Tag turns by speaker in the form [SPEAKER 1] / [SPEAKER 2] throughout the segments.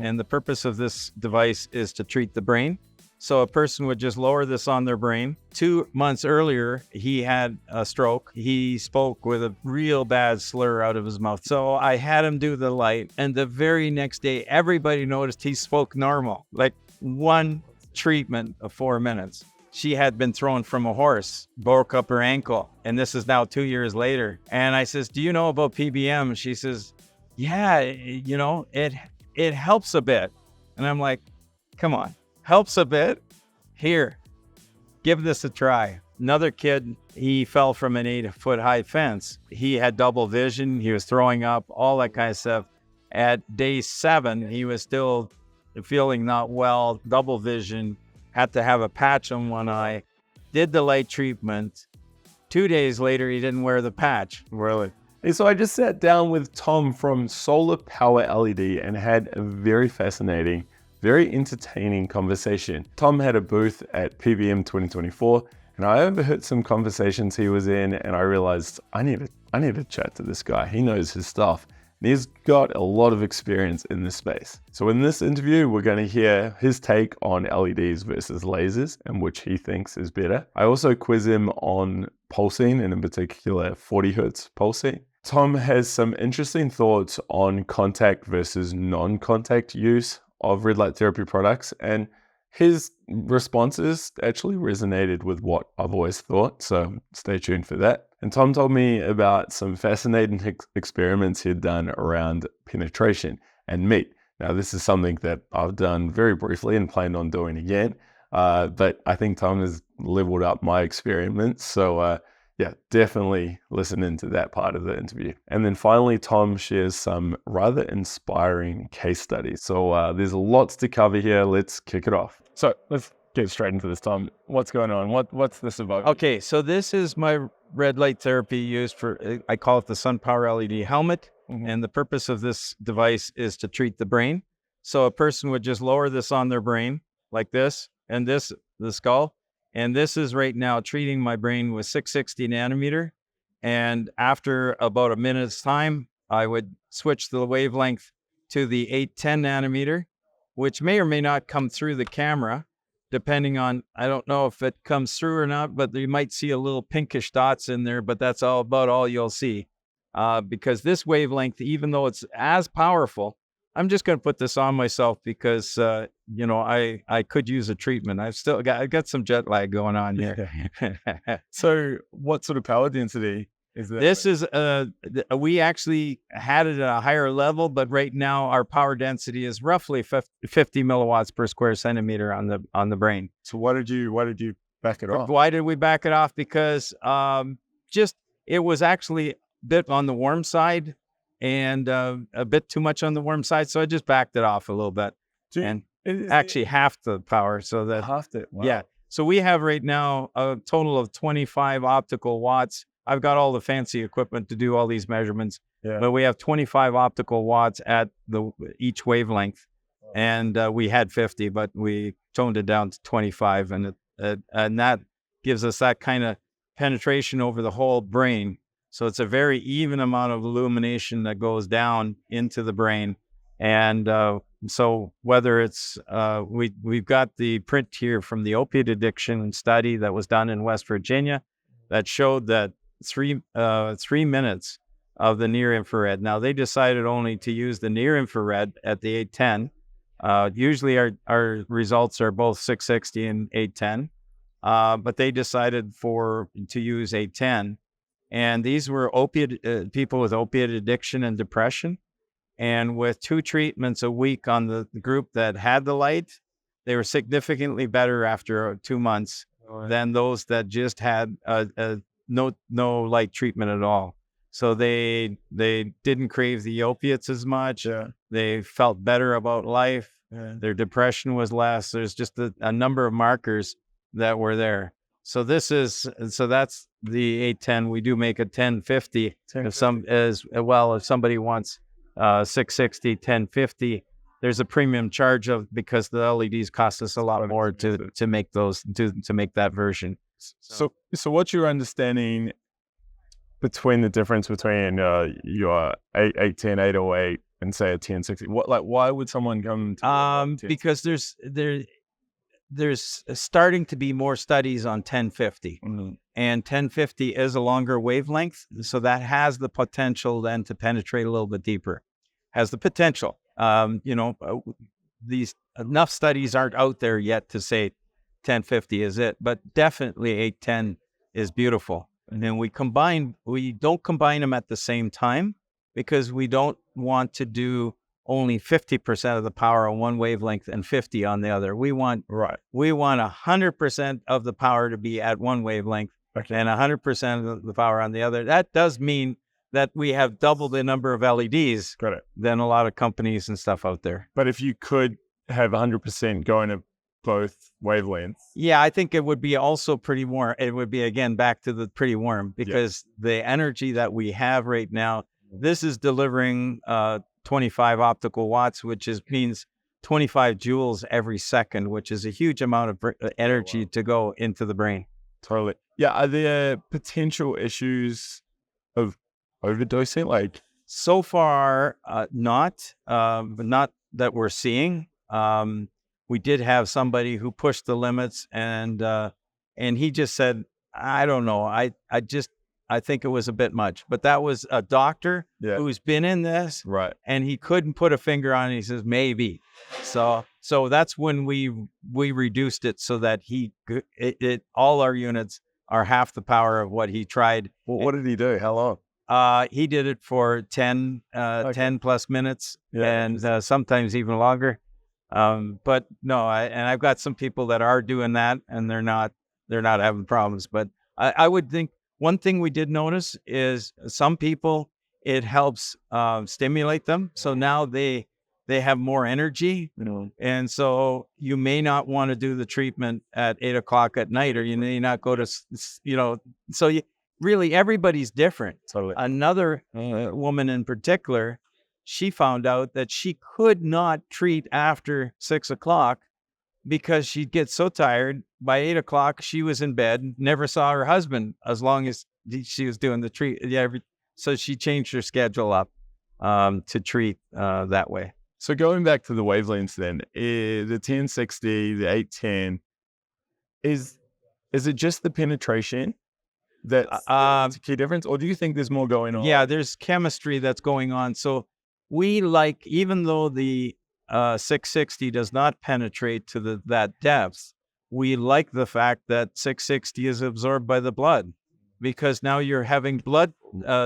[SPEAKER 1] And the purpose of this device is to treat the brain. So a person would just lower this on their brain. 2 months earlier, he had a stroke. He spoke with a real bad slur out of his mouth. So I had him do the light. And the very next day, everybody noticed he spoke normal. Like one treatment of 4 minutes. She had been thrown from a horse, broke up her ankle. And this is now 2 years later. And I says, do you know about PBM? She says, yeah, it helps a bit. And I'm like, come on. Helps a bit. Here, give this a try. Another kid, he fell from an 8-foot high fence. He had double vision. He was throwing up, all that kind of stuff. At day 7, he was still feeling not well, double vision, had to have a patch on one eye, did the light treatment. 2 days later, he didn't wear the patch.
[SPEAKER 2] Really? And so I just sat down with Tom from Solar Power LED and had a very fascinating, very entertaining conversation. Tom had a booth at PBM 2024, and I overheard some conversations he was in, and I realized I need to chat to this guy. He knows his stuff, and he's got a lot of experience in this space. So in this interview, we're going to hear his take on LEDs versus lasers and which he thinks is better. I also quiz him on pulsing, and in particular 40 Hertz pulsing. Tom has some interesting thoughts on contact versus non-contact use of red light therapy products, and his responses actually resonated with what I've always thought, so stay tuned for that. And Tom told me about some fascinating experiments he'd done around penetration and meat. Now, this is something that I've done very briefly and plan on doing again, but I think Tom has leveled up my experiments, so yeah, definitely listen into that part of the interview. And then finally, Tom shares some rather inspiring case studies. So there's lots to cover here. Let's kick it off. So let's get straight into this, Tom. What's going on? What's this about?
[SPEAKER 1] Okay, so this is my red light therapy used for, I call it the SunPowerLED Helmet. And the purpose of this device is to treat the brain. So a person would just lower this on their brain like this, and this, the skull. And this is right now treating my brain with 660 nanometer. And after about a minute's time, I would switch the wavelength to the 810 nanometer, which may or may not come through the camera, depending on, I don't know if it comes through or not, but you might see a little pinkish dots in there, but that's about all you'll see. Because this wavelength, even though it's as powerful, I'm just going to put this on myself because, I could use a treatment. I got some jet lag going on here.
[SPEAKER 2] So what sort of power density is that?
[SPEAKER 1] This is, we actually had it at a higher level, but right now our power density is roughly 50 milliwatts per square centimeter on the brain.
[SPEAKER 2] So why did you back it off?
[SPEAKER 1] Why did we back it off? Because it was actually a bit on the warm side and a bit too much on the warm side. So I just backed it off a little bit. Actually half the power. So that
[SPEAKER 2] half it. Wow.
[SPEAKER 1] Yeah. So we have right now a total of 25 optical watts. I've got all the fancy equipment to do all these measurements, but we have 25 optical watts at each wavelength. And we had 50, but we toned it down to 25. And that gives us that kind of penetration over the whole brain. So it's a very even amount of illumination that goes down into the brain. And so whether it's, we've got the print here from the opiate addiction study that was done in West Virginia that showed that 3 minutes of the near infrared. Now they decided only to use the near infrared at the 810. Usually our results are both 660 and 810, but they decided to use 810. And these were people with opiate addiction and depression. And with 2 treatments a week on the group that had the light, they were significantly better after 2 months than those that just had no light treatment at all. So they didn't crave the opiates as much.
[SPEAKER 2] Yeah.
[SPEAKER 1] They felt better about life. Yeah. Their depression was less. There's just a number of markers that were there. So that's the 810. We do make a 1050 if somebody wants 660, 1050. There's a premium charge because the LEDs cost us a lot more to make those to make that version.
[SPEAKER 2] So what's your understanding between the difference between your 810, 808 and say a 1060? Why would someone come to
[SPEAKER 1] because there's starting to be more studies on 1050, and 1050 is a longer wavelength, so that has the potential then to penetrate a little bit deeper. Has the potential. These enough studies aren't out there yet to say 1050 is it, but definitely 810 is beautiful. And then we don't combine them at the same time because we don't want to do only 50% of the power on one wavelength and 50 on the other. We want 100% of the power to be at one wavelength and 100% of the power on the other. That does mean that we have double the number of LEDs than a lot of companies and stuff out there.
[SPEAKER 2] But if you could have 100% going to both wavelengths.
[SPEAKER 1] Yeah, I think it would be also pretty warm. It would be, again, back to the pretty warm because the energy that we have right now, this is delivering 25 optical watts, which means 25 joules every second, which is a huge amount of energy to go into the brain.
[SPEAKER 2] Totally. Yeah. Are there potential issues of overdosing?
[SPEAKER 1] So far, not that we're seeing. We did have somebody who pushed the limits, and he just said, I don't know. I think it was a bit much, but that was a doctor who's been in this, and he couldn't put a finger on it. He says maybe. So that's when we reduced it so that all our units are half the power of what he tried.
[SPEAKER 2] Well, what did he do? How long?
[SPEAKER 1] He did it for 10 plus minutes, and sometimes even longer. But no, I've got some people that are doing that, and they're not having problems. But I would think one thing we did notice is some people, it helps stimulate them. So now they have more energy, and so you may not want to do the treatment at 8 o'clock at night, or you may not go to, so really everybody's different.
[SPEAKER 2] Totally.
[SPEAKER 1] Another woman in particular, she found out that she could not treat after 6 o'clock because she'd get so tired. By 8 o'clock, she was in bed, never saw her husband as long as she was doing the treat. So she changed her schedule up to treat that way.
[SPEAKER 2] So going back to the wavelengths then, the 1060, the 810, is it just the penetration that's a key difference? Or do you think there's more going on?
[SPEAKER 1] Yeah, there's chemistry that's going on. So even though the 660 does not penetrate to that depth, we like the fact that 660 is absorbed by the blood, because now you're having blood,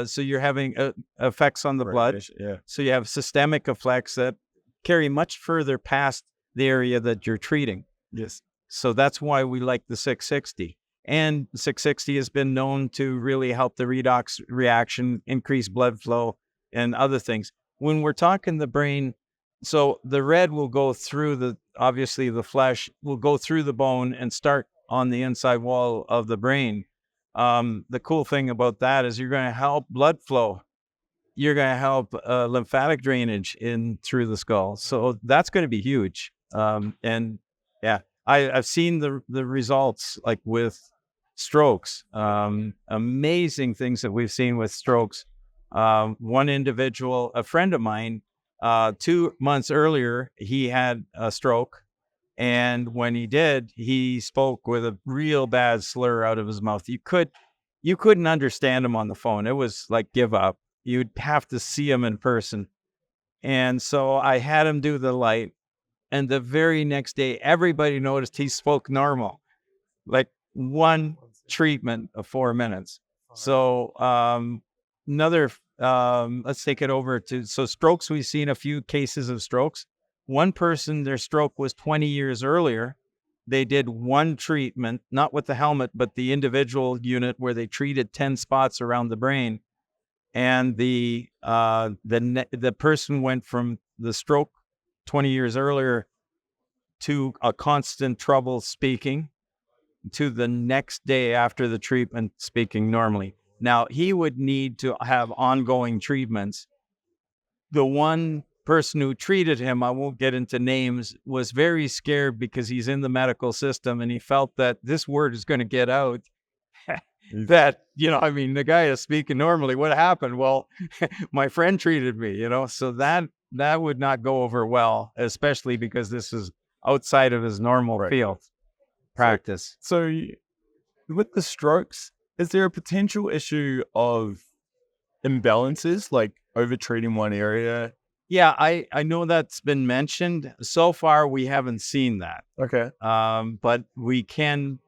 [SPEAKER 1] so you're having effects on the blood.
[SPEAKER 2] Yeah.
[SPEAKER 1] So you have systemic effects that carry much further past the area that you're treating.
[SPEAKER 2] Yes.
[SPEAKER 1] So that's why we like the 660. And 660 has been known to really help the redox reaction, increase blood flow, and other things. When we're talking the brain, so the red will go through obviously the flesh will go through the bone and start on the inside wall of the brain. The cool thing about that is you're going to help blood flow. You're going to help lymphatic drainage in through the skull. So that's going to be huge. And yeah, I've seen the results like with strokes, amazing things that we've seen with strokes. One individual, a friend of mine, 2 months earlier, he had a stroke. And when he did, he spoke with a real bad slur out of his mouth. You couldn't understand him on the phone. It was like give up. You'd have to see him in person. And so I had him do the light. And the very next day, everybody noticed he spoke normal, like one treatment of 4 minutes. So let's take it over to, so strokes, we've seen a few cases of strokes. One person, their stroke was 20 years earlier. They did one treatment, not with the helmet, but the individual unit where they treated 10 spots around the brain. And the person went from the stroke 20 years earlier to a constant trouble speaking to the next day after the treatment speaking normally. Now, he would need to have ongoing treatments. The one person who treated him, I won't get into names, was very scared because he's in the medical system and he felt that this word is going to get out. That, the guy is speaking normally. What happened? Well, my friend treated me, so that that would not go over well, especially because this is outside of his normal field practice.
[SPEAKER 2] So with the strokes, is there a potential issue of imbalances, like over-treating one area?
[SPEAKER 1] Yeah, I know that's been mentioned. So far, we haven't seen that.
[SPEAKER 2] Okay.
[SPEAKER 1] But we can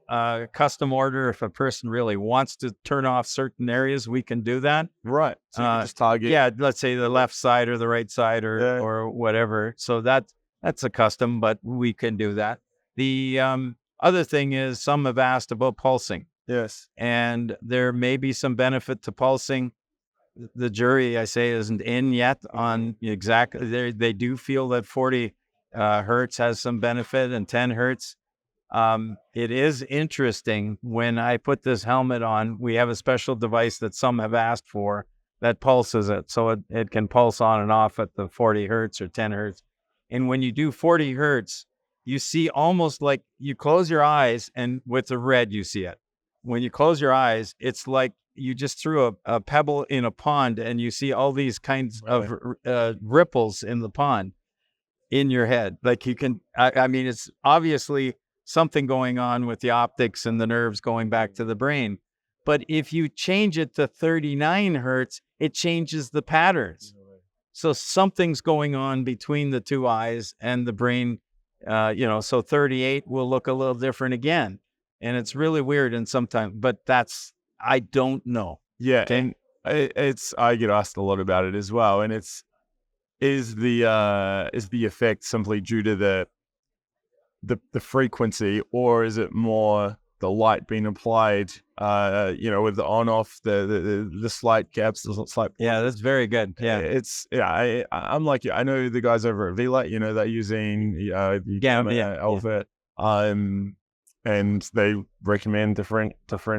[SPEAKER 1] custom order if a person really wants to turn off certain areas. We can do that.
[SPEAKER 2] Right. So you can just target.
[SPEAKER 1] Yeah, let's say the left side or the right side or whatever. So that's a custom, but we can do that. The other thing is some have asked about pulsing.
[SPEAKER 2] Yes.
[SPEAKER 1] And there may be some benefit to pulsing. The jury, I say, isn't in yet on exactly. They do feel that 40 hertz has some benefit and 10 hertz. It is interesting when I put this helmet on, we have a special device that some have asked for that pulses it. So it can pulse on and off at the 40 hertz or 10 hertz. And when you do 40 hertz, you see almost like you close your eyes and with the red, you see it. When you close your eyes, it's like you just threw a pebble in a pond and you see all these kinds of ripples in the pond in your head. Like you can, I mean, it's obviously something going on with the optics and the nerves going back to the brain. But if you change it to 39 hertz, it changes the patterns. So something's going on between the two eyes and the brain, so 38 will look a little different again. And it's really weird and sometimes, but I don't know.
[SPEAKER 2] Yeah. Okay? And I get asked a lot about it as well. And is the effect simply due to the frequency, or is it more the light being applied, with the on off, the slight gaps, the slight.
[SPEAKER 1] Yeah, that's very good. Yeah.
[SPEAKER 2] I'm like you. I know the guys over at V-Light, they're using Alpha. And they recommend different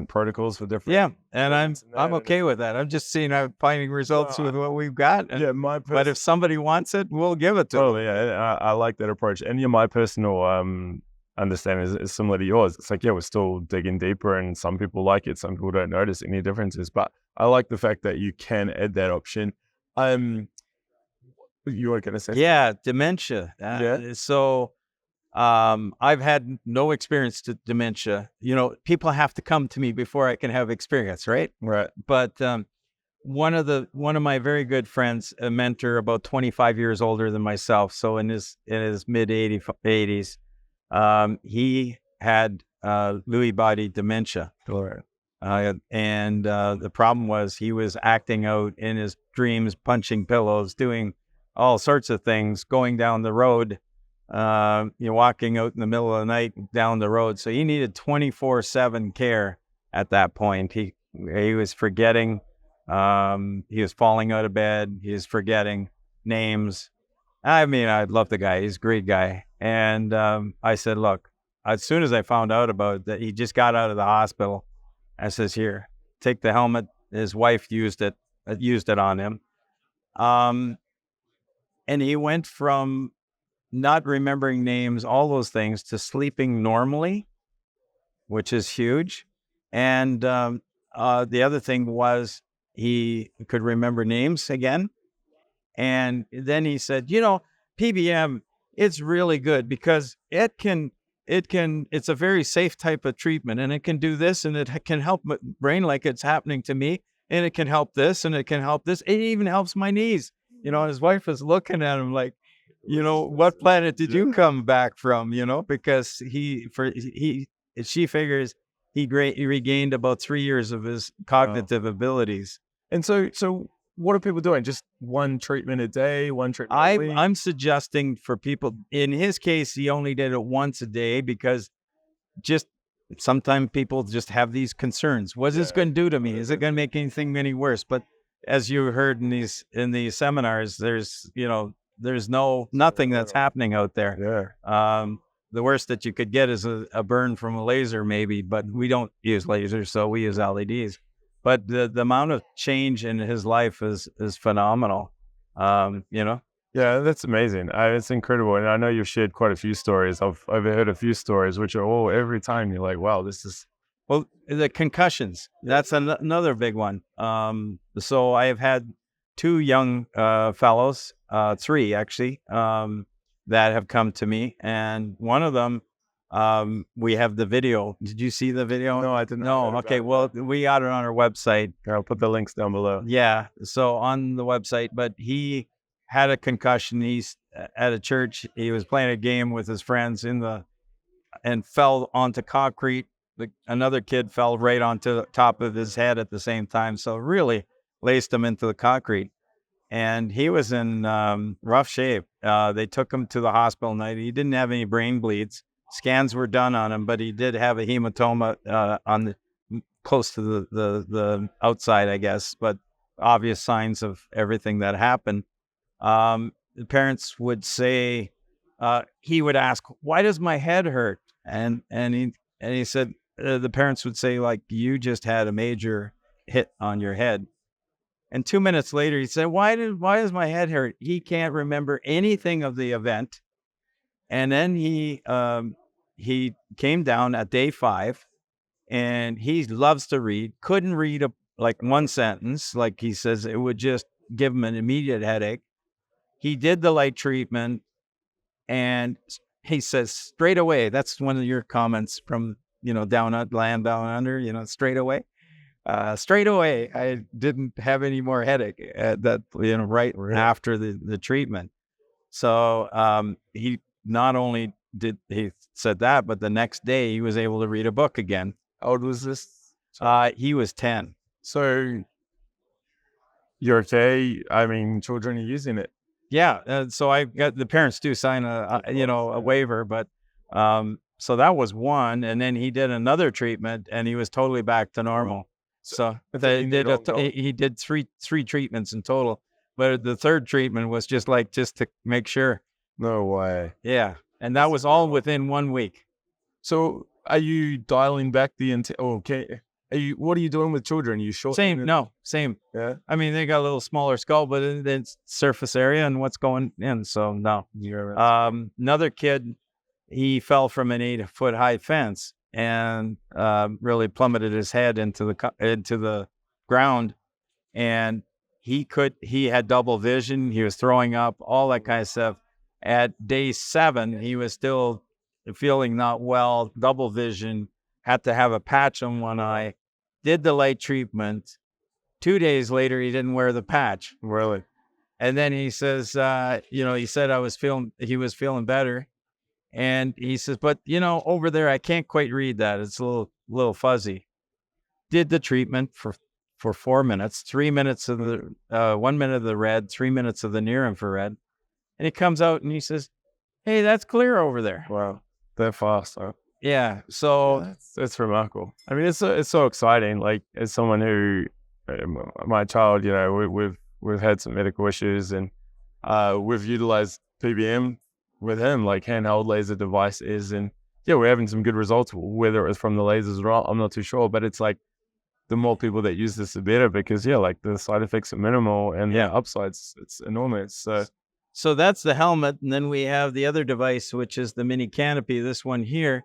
[SPEAKER 2] protocols for different.
[SPEAKER 1] Yeah, and I'm okay with that. I'm just finding results with what we've got. But if somebody wants it, we'll give it to them.
[SPEAKER 2] Oh yeah, I like that approach. And my personal understanding is similar to yours. It's like, we're still digging deeper, and some people like it, some people don't notice any differences. But I like the fact that you can add that option. You were going to say?
[SPEAKER 1] Yeah, dementia. So. I've had no experience to dementia. People have to come to me before I can have experience, right?
[SPEAKER 2] Right.
[SPEAKER 1] But one of my very good friends, a mentor about 25 years older than myself, so in his mid 80s, he had Lewy body dementia.
[SPEAKER 2] Right.
[SPEAKER 1] And the problem was he was acting out in his dreams, punching pillows, doing all sorts of things, going down the road. Walking out in the middle of the night down the road. So he needed 24/7 care at that point. He was forgetting. He was falling out of bed. He was forgetting names. I mean, I love the guy. He's a great guy. And I said, look, as soon as I found out about that, he just got out of the hospital. I says, here, take the helmet. His wife used it on him. And he went from not remembering names, all those things, to sleeping normally, which is huge. And the other thing was he could remember names again. And then he said, PBM, it's really good because it's a very safe type of treatment, and it can do this, and it can help my brain like it's happening to me, and it can help this, and it can help this. It even helps my knees. His wife was looking at him like, what planet did you come back from? Because she figures he regained about 3 years of his cognitive abilities.
[SPEAKER 2] And so what are people doing? Just one treatment a day, one treatment a week?
[SPEAKER 1] I'm suggesting for people, in his case, he only did it once a day because just sometimes people just have these concerns. What's this going to do to me? Is it going to make anything any worse? But as you heard in these seminars, there's nothing that's happening out there.
[SPEAKER 2] Yeah.
[SPEAKER 1] The worst that you could get is a burn from a laser, maybe, but we don't use lasers, so we use LEDs. But the amount of change in his life is phenomenal.
[SPEAKER 2] Yeah, that's amazing. It's incredible. And I know you've shared quite a few stories. I've overheard a few stories, which are all every time you're like, wow, this is.
[SPEAKER 1] Well, the concussions, that's another big one. So I have had two young fellows three actually, that have come to me. And one of them, we have the video. Did you see the video?
[SPEAKER 2] No, I didn't.
[SPEAKER 1] No. Okay. Well, we got it on our website.
[SPEAKER 2] I'll put the links down below.
[SPEAKER 1] Yeah. So on the website, but he had a concussion. He's at a church. He was playing a game with his friends and fell onto concrete. Another kid fell right onto the top of his head at the same time. So really laced him into the concrete. And he was in rough shape. They took him to the hospital night. He didn't have any brain bleeds. Scans were done on him, but he did have a hematoma on the close to the outside, I guess, but obvious signs of everything that happened. The parents would say, he would ask, "Why does my head hurt?" And he said, the parents would say, like, "You just had a major hit on your head." And 2 minutes later, he said, why does my head hurt? He can't remember anything of the event. And then he came down at day 5, and he loves to read. Couldn't read like one sentence. Like he says, it would just give him an immediate headache. He did the light treatment, and he says straight away. That's one of your comments from down under. Straight away. Straight away, I didn't have any more headache right after the treatment. So he not only did he said that, but the next day he was able to read a book again.
[SPEAKER 2] How old was this?
[SPEAKER 1] He was 10.
[SPEAKER 2] So you're okay? I mean, children are using it.
[SPEAKER 1] Yeah. So I got the parents do sign a waiver, but so that was one, and then he did another treatment, and he was totally back to normal. So he did three treatments in total, but the third treatment was just to make sure.
[SPEAKER 2] No way.
[SPEAKER 1] Yeah, and that was all within 1 week.
[SPEAKER 2] So are you dialing back the okay? What are you doing with children? Are you short?
[SPEAKER 1] Same. Yeah. I mean, they got a little smaller skull, but it's surface area and what's going in. So no. Another kid, he fell from an 8-foot high fence and really plummeted his head into the ground, and he had double vision. He was throwing up, all that kind of stuff. At day 7, he was still feeling not well, double vision, had to have a patch on one eye, did the light treatment. 2 days later, he didn't wear the patch.
[SPEAKER 2] Really?
[SPEAKER 1] And then he says, he said he was feeling better. And he says, but, over there, I can't quite read that. It's a little fuzzy. Did the treatment for 4 minutes, 3 minutes of the 1 minute of the red, 3 minutes of the near infrared. And he comes out and he says, hey, that's clear over there.
[SPEAKER 2] Wow. That fast, huh?
[SPEAKER 1] Yeah. So
[SPEAKER 2] that's remarkable. I mean, it's so exciting. Like, as someone who, my child, we've had some medical issues, and we've utilized PBM with him, like handheld laser devices, and we're having some good results. Whether it was from the lasers or not, I'm not too sure, but it's like the more people that use this, the better, because like the side effects are minimal and the upsides, it's enormous.
[SPEAKER 1] So that's the helmet, and then we have the other device, which is the mini Canopy, this one here,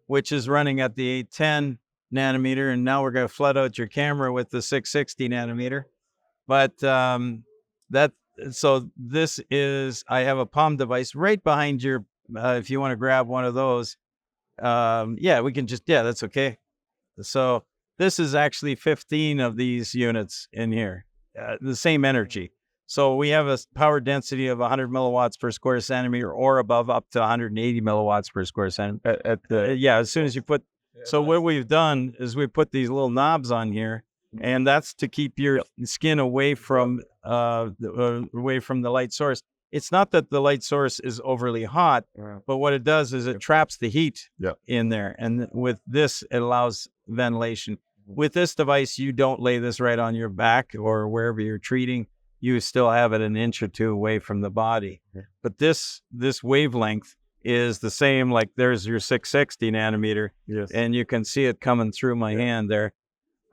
[SPEAKER 1] which is running at the 810 nanometer, and now we're going to flood out your camera with the 660 nanometer. But so this is, I have a palm device right behind your, if you want to grab one of those. We can that's okay. So this is actually 15 of these units in here, the same energy. So we have a power density of 100 milliwatts per square centimeter or above, up to 180 milliwatts per square centimeter. As soon as you put, so what we've done is we put these little knobs on here, and that's to keep your skin away from the light source. It's not that the light source is overly hot, but what it does is it traps the heat in there. And with this, it allows ventilation. With this device, you don't lay this right on your back or wherever you're treating. You still have it an inch or two away from the body. But this wavelength is the same, like there's your 660 nanometer, and you can see it coming through my hand there.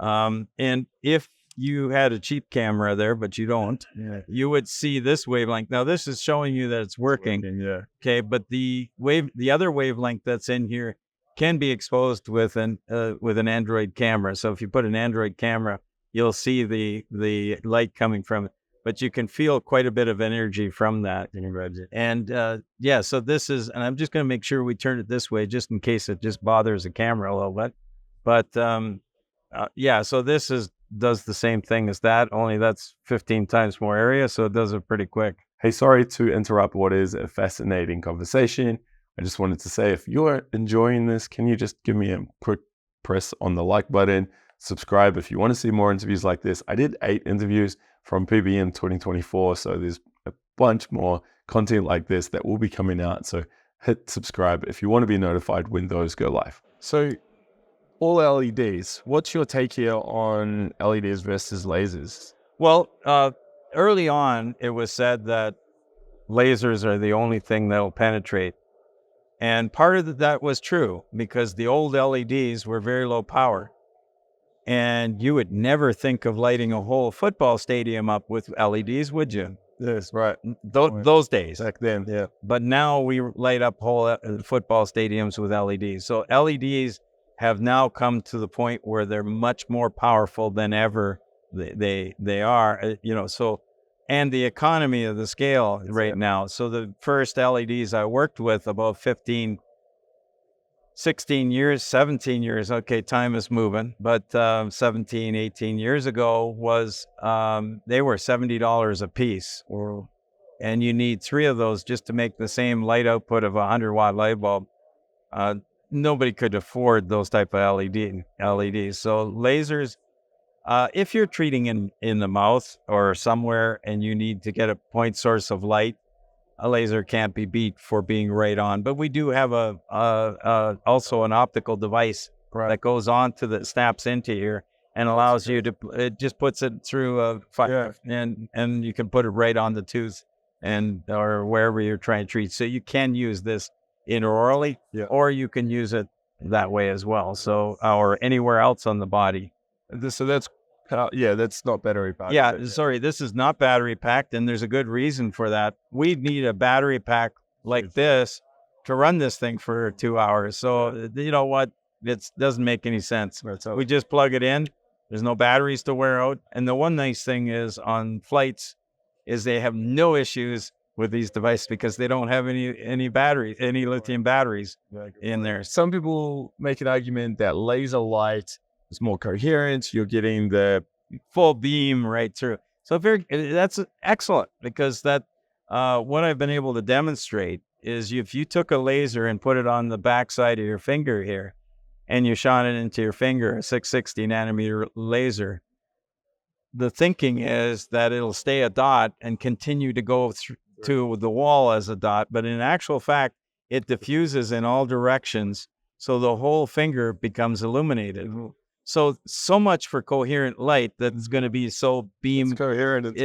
[SPEAKER 1] And if you had a cheap camera there, but you don't, you would see this wavelength. Now this is showing you that it's working. Okay, but the other wavelength that's in here can be exposed with an Android camera. So if you put an Android camera, you'll see the light coming from it. but you can feel quite a bit of energy from that. And yeah, so this is, and I'm just going to make sure we turn it this way just in case it just bothers the camera a little bit. But yeah, so this does the same thing as that, only that's 15 times more area, so it does it pretty quick.
[SPEAKER 2] Hey, sorry to interrupt what is a fascinating conversation. I just wanted to say, if you're enjoying this, can you just give me a quick press on the like button, subscribe if you want to see more interviews like this. I did 8 interviews from PBM 2024, so there's a bunch more content like this that will be coming out. So hit subscribe if you want to be notified when those go live.
[SPEAKER 3] So all LEDs, what's your take here on LEDs versus lasers?
[SPEAKER 1] Well, early on, it was said that lasers are the only thing that will penetrate. And part of that was true because the old LEDs were very low power. And you would never think of lighting a whole football stadium up with LEDs, would you?
[SPEAKER 3] Yes, right.
[SPEAKER 1] Those days.
[SPEAKER 3] Back then, yeah.
[SPEAKER 1] But now we light up whole football stadiums with LEDs. So LEDs have now come to the point where they're much more powerful than ever they are, so, and the economy of the scale now. So the first LEDs I worked with about 15, 16 years, 17 years, okay, time is moving, but 17, 18 years ago was, they were $70 a piece, and you need 3 of those just to make the same light output of a 100-watt light bulb. Nobody could afford those type of LEDs. So lasers, if you're treating in the mouth or somewhere and you need to get a point source of light, a laser can't be beat for being right on. But we do have also an optical device that goes on snaps into here and allows you to, it just puts it through a fire, and you can put it right on the tooth or wherever you're trying to treat. So you can use this inaurally, or you can use it that way as well. So, or anywhere else on the body.
[SPEAKER 3] So that's not battery packed.
[SPEAKER 1] Yeah, sorry, this is not battery packed, and there's a good reason for that. We need a battery pack like this to run this thing for 2 hours. So you know what? It doesn't make any sense. We just plug it in. There's no batteries to wear out. And the one nice thing is on flights is they have no issues with these devices because they don't have any batteries, any lithium batteries in there.
[SPEAKER 3] Some people make an argument that laser light is more coherent. You're getting the
[SPEAKER 1] full beam right through. So that's excellent because what I've been able to demonstrate is if you took a laser and put it on the backside of your finger here, and you shone it into your finger, a 660 nanometer laser, the thinking is that it'll stay a dot and continue to go to the wall as a dot. But in actual fact, it diffuses in all directions. So the whole finger becomes illuminated. So much for coherent light that's going to be so beam.
[SPEAKER 3] It's coherent.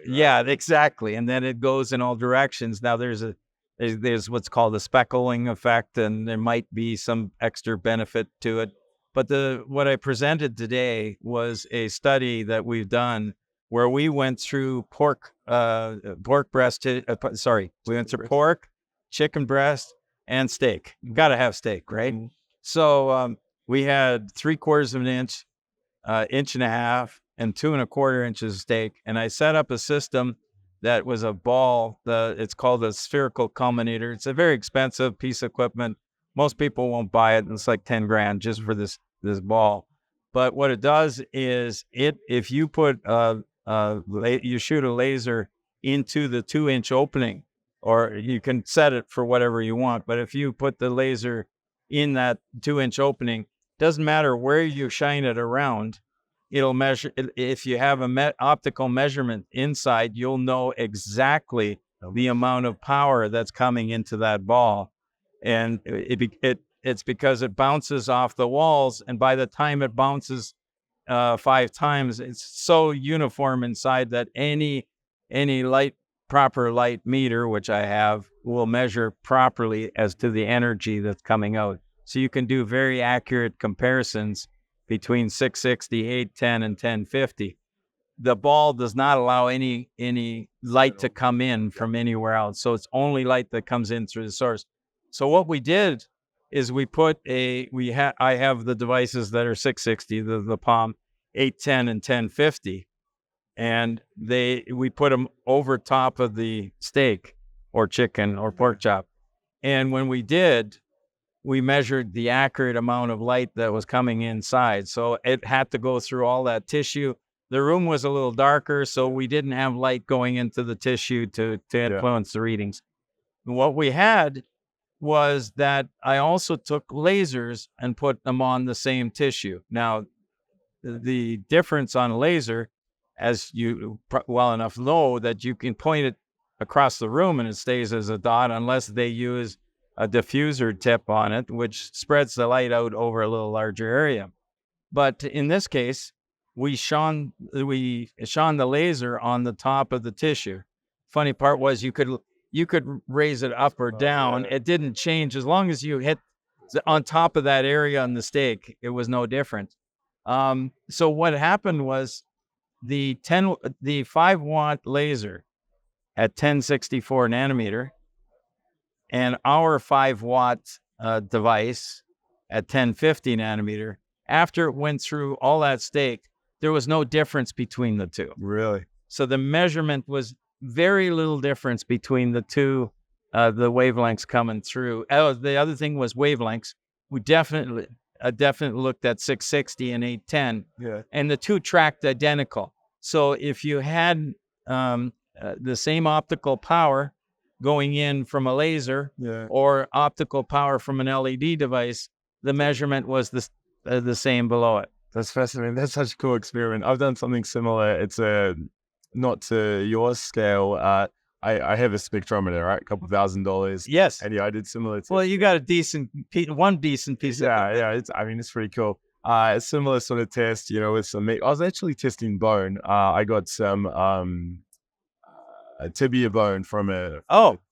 [SPEAKER 1] Yeah, exactly. And then it goes in all directions. Now there's what's called a speckling effect, and there might be some extra benefit to it. But what I presented today was a study that we've done where we went through pork, chicken breast, and steak. You got to have steak, right? Mm-hmm. So we had 3/4 of an inch, inch and a half, and 2 1/4 inches of steak. And I set up a system that was a ball. It's called a spherical culminator. It's a very expensive piece of equipment. Most people won't buy it. It's like 10 grand just for this ball. But what it does is if you put you shoot a laser into the 2-inch opening, or you can set it for whatever you want. But if you put the laser in that 2-inch opening, doesn't matter where you shine it around, it'll measure. If you have optical measurement inside, you'll know exactly the amount of power that's coming into that ball. And it's because it bounces off the walls, and by the time it bounces 5 times, it's so uniform inside that any proper light meter, which I have, will measure properly as to the energy that's coming out. So you can do very accurate comparisons between 660, 810, and 1050. The ball does not allow any light to come in from anywhere else. So it's only light that comes in through the source. So what we did is I have the devices that are 660, the Palm, 810, and 1050. and we put them over top of the steak or chicken or pork chop. And when we did, we measured the accurate amount of light that was coming inside. So it had to go through all that tissue. The room was a little darker, so we didn't have light going into the tissue to influence the readings. What we had was that I also took lasers and put them on the same tissue. Now, the difference on a laser, as you well enough know, that you can point it across the room and it stays as a dot unless they use a diffuser tip on it, which spreads the light out over a little larger area. But in this case, we shone the laser on the top of the tissue. Funny part was you could raise it up or down. It didn't change as long as you hit on top of that area on the steak. It was no different. So what happened was the 5-watt laser at 1064 nanometer and our 5-watt device at 1050 nanometer, after it went through all that steak, there was no difference between the two.
[SPEAKER 3] Really?
[SPEAKER 1] So the measurement was very little difference between the two, the wavelengths coming through. Oh, the other thing was wavelengths. We definitely looked at 660 and 810, and the two tracked identical. So if you had the same optical power going in from a laser or optical power from an LED device, the measurement was the same below it.
[SPEAKER 3] That's fascinating. That's such a cool experiment. I've done something similar. It's not to your scale. I have a spectrometer, right? A couple $1,000.
[SPEAKER 1] Yes.
[SPEAKER 3] And I did similar.
[SPEAKER 1] Well, you got one decent piece.
[SPEAKER 3] Yeah. It's pretty cool. A similar sort of test, with some meat. I was actually testing bone. I got some a tibia bone from a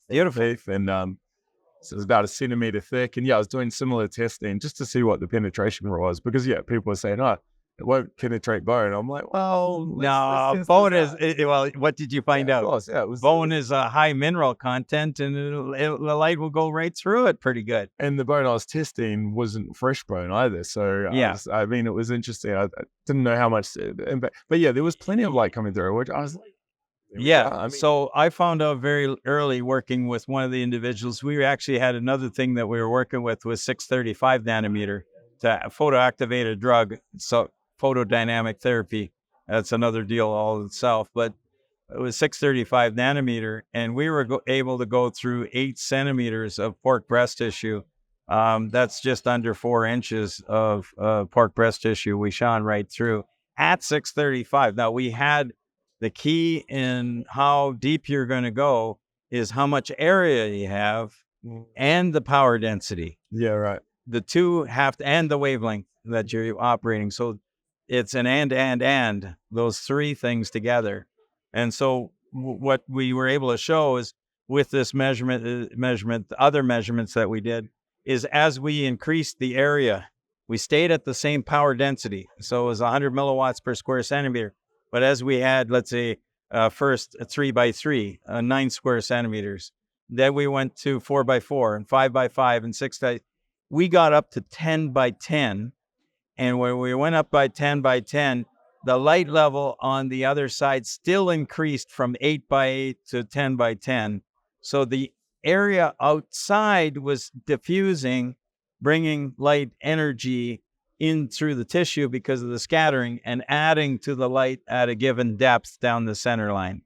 [SPEAKER 1] beautiful
[SPEAKER 3] beef, and so it was about 1 centimeter thick. And I was doing similar testing just to see what the penetration was, because people were saying, "Oh, it won't penetrate bone." I'm like, well,
[SPEAKER 1] no, bone is well. What did you find out?
[SPEAKER 3] Of course, it was
[SPEAKER 1] bone is a high mineral content, and the light will go right through it pretty good.
[SPEAKER 3] And the bone I was testing wasn't fresh bone either, so it was interesting. I didn't know how much impact, but there was plenty of light coming through, which I was like,
[SPEAKER 1] so I found out very early working with one of the individuals. We actually had another thing that we were working with was 635 nanometer to photoactivate a drug. So photodynamic therapy, that's another deal all itself. But it was 635 nanometer, and we were able to go through 8 centimeters of pork breast tissue. That's just under 4 inches of pork breast tissue. We shone right through at 635. Now we had the key in how deep you're going to go is how much area you have and the power density.
[SPEAKER 3] Yeah, right.
[SPEAKER 1] The two have to, and the wavelength that you're operating. So it's an and those 3 things together. And so what we were able to show is with this measurement, the other measurements that we did is as we increased the area, we stayed at the same power density. So it was 100 milliwatts per square centimeter. But as we had, let's say, first 3x3, 9 square centimeters, then we went to 4x4 and 5x5 and 6x. We got up to 10x10. And when we went up by 10x10, the light level on the other side still increased from 8x8 to 10x10. So the area outside was diffusing, bringing light energy in through the tissue because of the scattering and adding to the light at a given depth down the center line.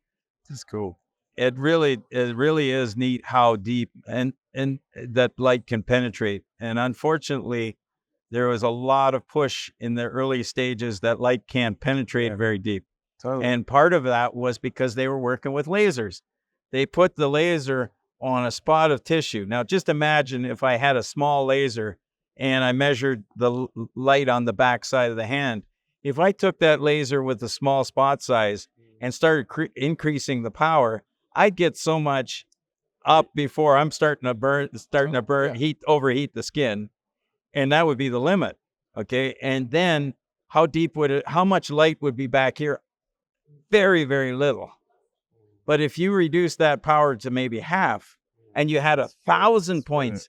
[SPEAKER 3] That's cool.
[SPEAKER 1] It really is neat how deep and that light can penetrate. And unfortunately, there was a lot of push in the early stages that light can't penetrate very deep.
[SPEAKER 3] Totally.
[SPEAKER 1] And part of that was because they were working with lasers. They put the laser on a spot of tissue. Now, just imagine if I had a small laser and I measured the light on the back side of the hand. If I took that laser with a small spot size and started increasing the power, I'd get so much up before I'm starting to overheat the skin. And that would be the limit. Okay. And then how much light would be back here? Very, very little. But if you reduce that power to maybe half and you had 1,000 points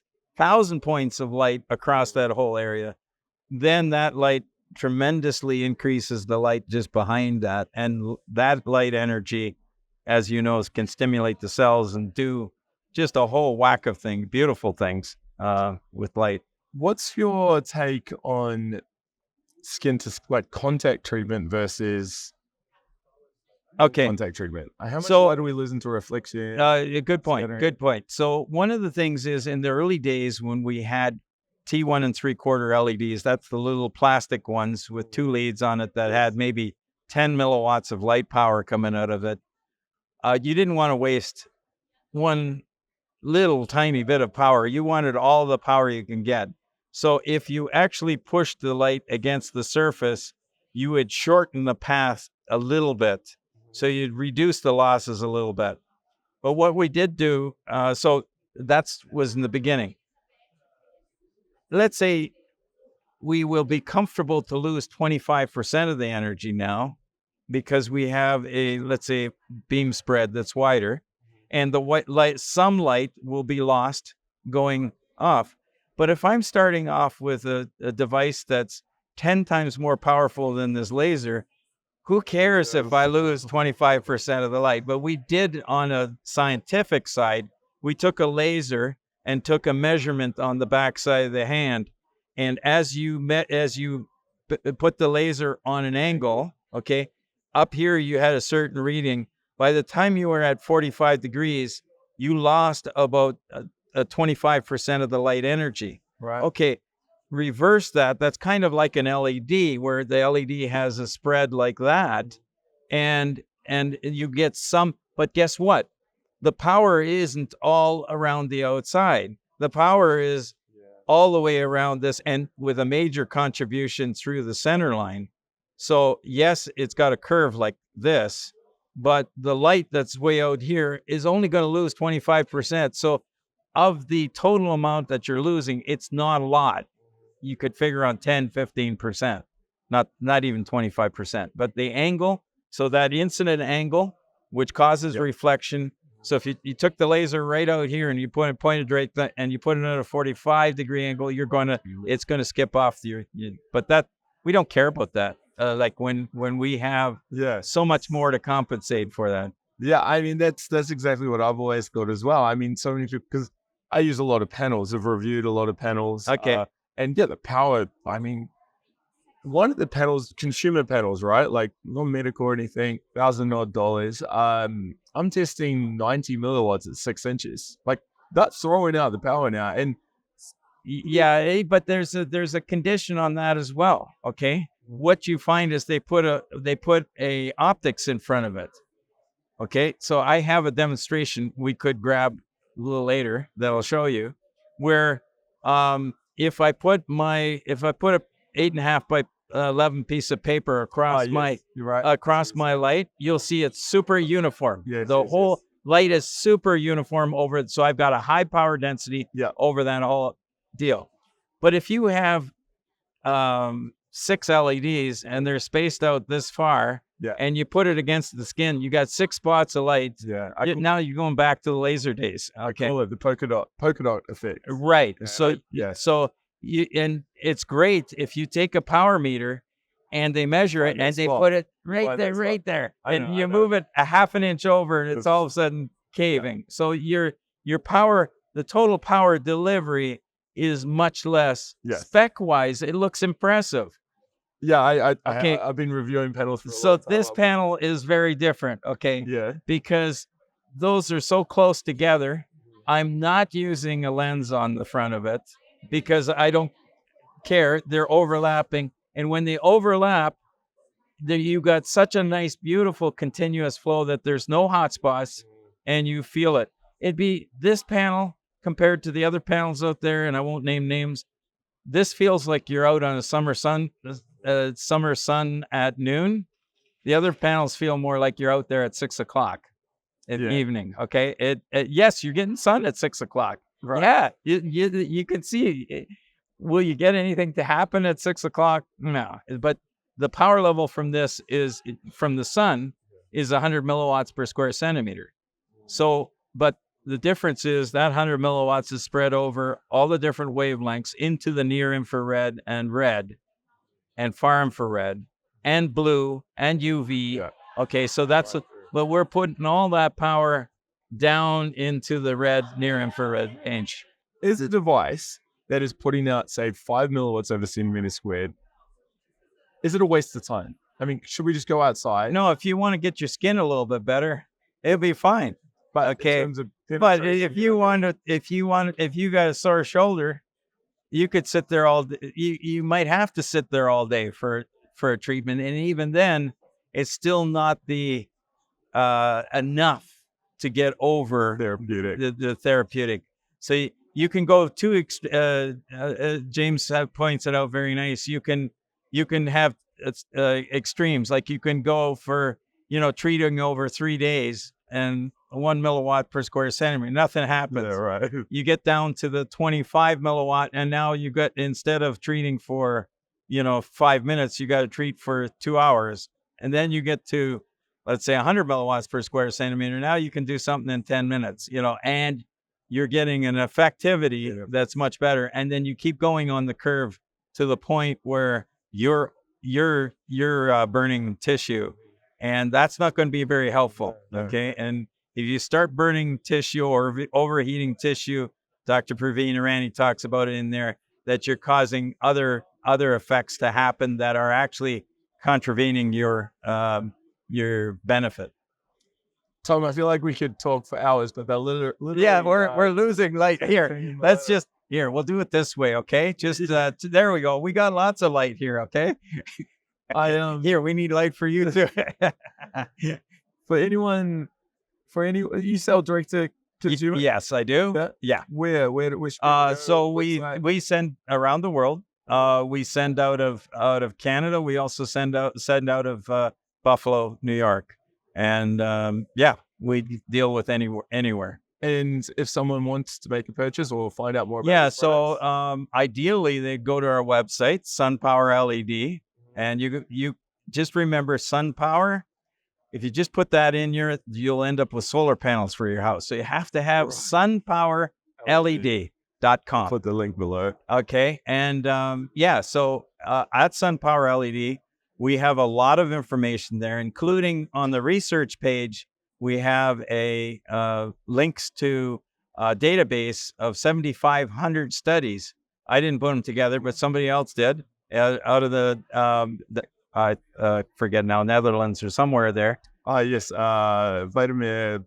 [SPEAKER 1] of light across that whole area, then that light tremendously increases the light just behind that. And that light energy, as you know, can stimulate the cells and do just a whole whack of things, beautiful things with light.
[SPEAKER 3] What's your take on skin to like contact treatment versus contact treatment? How much light do we lose into reflection?
[SPEAKER 1] Good point. Good point. So one of the things is in the early days when we had T1 and 3/4 LEDs, that's the little plastic ones with 2 leads on it that had maybe 10 milliwatts of light power coming out of it. You didn't want to waste one little tiny bit of power. You wanted all the power you can get. So if you actually pushed the light against the surface, you would shorten the path a little bit. So you'd reduce the losses a little bit. But what we did do, so that was in the beginning. Let's say we will be comfortable to lose 25% of the energy now because we have a, let's say, beam spread that's wider, and the white light, some light will be lost going off. But if I'm starting off with a device that's 10 times more powerful than this laser, who cares if I lose 25% of the light? But we did, on a scientific side, we took a laser and took a measurement on the back side of the hand. And as you put the laser on an angle, okay, up here you had a certain reading. By the time you were at 45 degrees, you lost about 25% of the light energy.
[SPEAKER 3] Right.
[SPEAKER 1] Okay, reverse that. That's kind of like an LED, where the LED has a spread like that, and you get some. But guess what? The power isn't all around the outside. The power is all the way around this, and with a major contribution through the center line. So yes, it's got a curve like this, but the light that's way out here is only going to lose 25%. So of the total amount that you're losing, it's not a lot. You could figure on 10, 15%, not even 25%. But the angle, so that incident angle, which causes reflection. So if you took the laser right out here and you pointed right and you put it at a 45-degree angle, it's going to skip off but that, we don't care about that. Like when we have so much more to compensate for that.
[SPEAKER 3] Yeah, I mean, that's exactly what I've always thought as well. I mean, so many people, because I use a lot of panels. I've reviewed a lot of panels.
[SPEAKER 1] Okay.
[SPEAKER 3] And yeah, the power, I mean, one of the panels, consumer panels, right? Like not medical or anything, $1,000 odd. I'm testing 90 milliwatts at 6 inches. Like that's throwing out the power now. And
[SPEAKER 1] yeah, but there's a condition on that as well. Okay. What you find is they put a optics in front of it. Okay. So I have a demonstration we could grab a little later that I'll show you, where if I put a 8.5 by 11 piece of paper across my light, you'll see it's super uniform. The whole light is super uniform over it. So I've got a high power density over that whole deal. But if you have 6 LEDs and they're spaced out this far, and you put it against the skin, you got 6 spots of light. Now you're going back to the laser days. Okay.
[SPEAKER 3] I call it the Polkadot Effect.
[SPEAKER 1] Right. So and it's great if you take a power meter and they measure it and they put it right there, and you move it a half an inch over, and it's all of a sudden caving. So your power, the total power delivery is much less. Spec wise, it looks impressive.
[SPEAKER 3] Yeah, I've been reviewing panels for a
[SPEAKER 1] so this panel is very different, because those are so close together. I'm not using a lens on the front of it because I don't care. They're overlapping, and when they overlap, you got such a nice, beautiful, continuous flow that there's no hot spots, and you feel it. It'd be this panel compared to the other panels out there, and I won't name names. This feels like you're out on a summer sun at noon. The other panels feel more like you're out there at 6 o'clock in the evening. Okay. Yes, you're getting sun at 6 o'clock. Right. Yeah. You can see. Will you get anything to happen at 6 o'clock? No. But the power level from the sun is 100 milliwatts per square centimeter. So, but the difference is that 100 milliwatts is spread over all the different wavelengths into the near infrared and red. and far infrared and blue and UV.
[SPEAKER 2] Yeah.
[SPEAKER 1] Okay, so but we're putting all that power down into the red near infrared range.
[SPEAKER 3] Is a device that is putting out, say, 5 milliwatts over centimeter squared, is it a waste of time? I mean, should we just go outside?
[SPEAKER 1] No, if you want to get your skin a little bit better, it'll be fine.
[SPEAKER 3] But
[SPEAKER 1] Okay.
[SPEAKER 3] in terms of
[SPEAKER 1] But if you got a sore shoulder, you could sit there all day. You might have to sit there all day for a treatment, and even then, it's still not the enough to get over
[SPEAKER 3] therapeutic.
[SPEAKER 1] the therapeutic. So you can go to James points it out very nice. You can have extremes, like you can go for treating over 3 days and 1 milliwatt per square centimeter. Nothing happens.
[SPEAKER 3] Yeah, right.
[SPEAKER 1] You get down to the 25 milliwatt, and now you got, instead of treating for 5 minutes, you got to treat for 2 hours, and then you get to, let's say, 100 milliwatts per square centimeter. Now you can do something in 10 minutes, and you're getting an effectivity that's much better. And then you keep going on the curve to the point where you're burning tissue, and that's not going to be very helpful. Okay. And if you start burning tissue or overheating tissue, Dr. Praveen Irani talks about it in there, that you're causing other effects to happen that are actually contravening your benefit.
[SPEAKER 3] Tom, I feel like we could talk for hours, but that literally
[SPEAKER 1] yeah, we're losing light here. Let's just we'll do it this way, okay? Just there we go. We got lots of light here, okay? Here, we need light for you too.
[SPEAKER 3] For any, you sell direct to consumer?
[SPEAKER 1] Yes, I do. Yeah.
[SPEAKER 3] Where
[SPEAKER 1] so we send around the world. We send out of Canada. We also send out of Buffalo, New York, and we deal with anywhere.
[SPEAKER 3] And if someone wants to make a purchase or find out more about
[SPEAKER 1] so ideally they go to our website, SunPowerLED, and you just remember SunPower. If you just put that in you'll end up with solar panels for your house. So you have to have SunPowerLED.com.
[SPEAKER 3] Put the link below.
[SPEAKER 1] Okay. And so at SunPowerLED, we have a lot of information there, including on the research page, we have links to a database of 7,500 studies. I didn't put them together, but somebody else did out of I forget now, Netherlands or somewhere there.
[SPEAKER 3] Yes. Vladimir.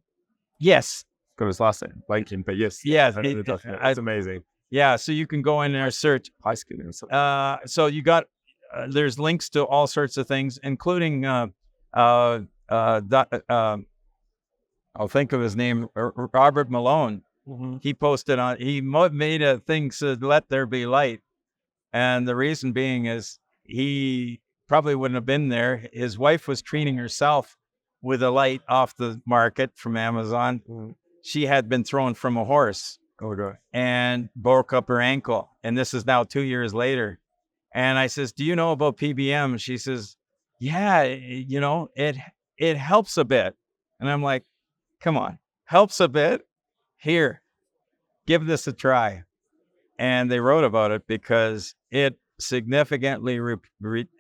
[SPEAKER 1] Yes.
[SPEAKER 3] Got his last name, blanking, but yes.
[SPEAKER 1] Yeah.
[SPEAKER 3] It's amazing.
[SPEAKER 1] Yeah. So you can go in there, search.
[SPEAKER 3] High skin and stuff.
[SPEAKER 1] So you got, there's links to all sorts of things, including, I'll think of his name, Robert Malone.
[SPEAKER 3] Mm-hmm.
[SPEAKER 1] He posted he made a thing said, "Let there be light." And the reason being is he probably wouldn't have been there. His wife was treating herself with a light off the market from Amazon.
[SPEAKER 3] Mm-hmm.
[SPEAKER 1] She had been thrown from a horse and broke up her ankle. And this is now 2 years later. And I says, "Do you know about PBM?" She says, "Yeah, it helps a bit." And I'm like, "Come on, helps a bit? Here, give this a try." And they wrote about it because it significantly,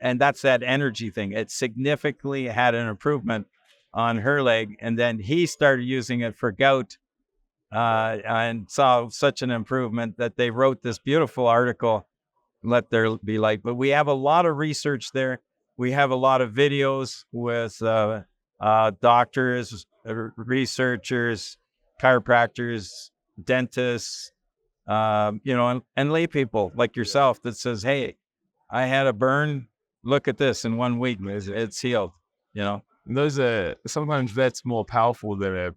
[SPEAKER 1] and that's that energy thing. It significantly had an improvement on her leg. And then he started using it for gout and saw such an improvement that they wrote this beautiful article, "Let There Be Light." But we have a lot of research there. We have a lot of videos with doctors, researchers, chiropractors, dentists, and lay people like yourself that says, "Hey, I had a burn. Look at this. In 1 week, it's healed." And
[SPEAKER 3] those are sometimes that's more powerful than a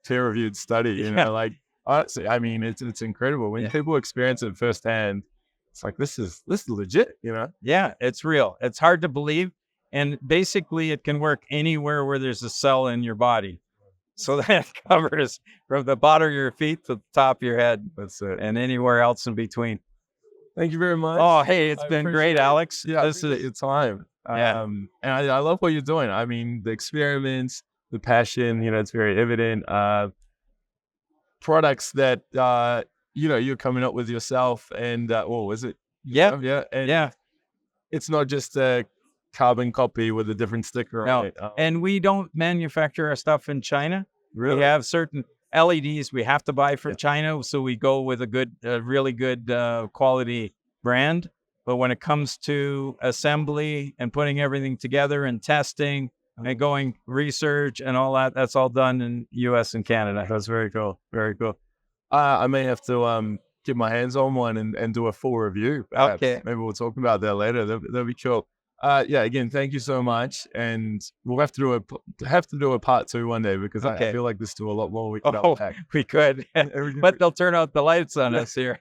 [SPEAKER 3] peer-reviewed study. Like honestly, I mean, it's incredible when people experience it firsthand. It's like this is legit.
[SPEAKER 1] Yeah, it's real. It's hard to believe, and basically, it can work anywhere where there's a cell in your body. So that covers from the bottom of your feet to the top of your head.
[SPEAKER 3] That's it.
[SPEAKER 1] And anywhere else in between.
[SPEAKER 3] Thank you very much.
[SPEAKER 1] Oh, hey, it's been great, Alex.
[SPEAKER 3] Yeah, this is your time.
[SPEAKER 1] Yeah.
[SPEAKER 3] And I love what you're doing. I mean, the experiments, the passion, it's very evident. Products that, you're coming up with yourself and, what was it?
[SPEAKER 1] Yeah.
[SPEAKER 3] Yeah. And
[SPEAKER 1] yeah.
[SPEAKER 3] it's not just a carbon copy with a different sticker
[SPEAKER 1] No,
[SPEAKER 3] on it.
[SPEAKER 1] and we don't manufacture our stuff in China.
[SPEAKER 3] Really?
[SPEAKER 1] We have certain LEDs we have to buy from China, so we go with a really good quality brand. But when it comes to assembly and putting everything together and testing and going research and all that, that's all done in U.S. and Canada.
[SPEAKER 3] That's very cool. Very cool. I may have to get my hands on one and do a full review. Perhaps.
[SPEAKER 1] Okay.
[SPEAKER 3] Maybe we'll talk about that later. That'll be cool. Yeah, again, thank you so much. And we'll have to do a part 2 one day, because I feel like there's still a lot more we could unpack.
[SPEAKER 1] We could. But they'll turn out the lights on us here.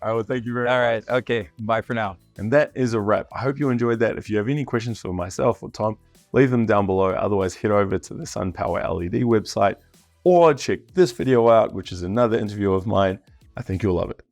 [SPEAKER 3] All right, well, thank you very much.
[SPEAKER 1] All right. Okay. Bye for now.
[SPEAKER 2] And that is a wrap. I hope you enjoyed that. If you have any questions for myself or Tom, leave them down below. Otherwise, head over to the SunPowerLED website or check this video out, which is another interview of mine. I think you'll love it.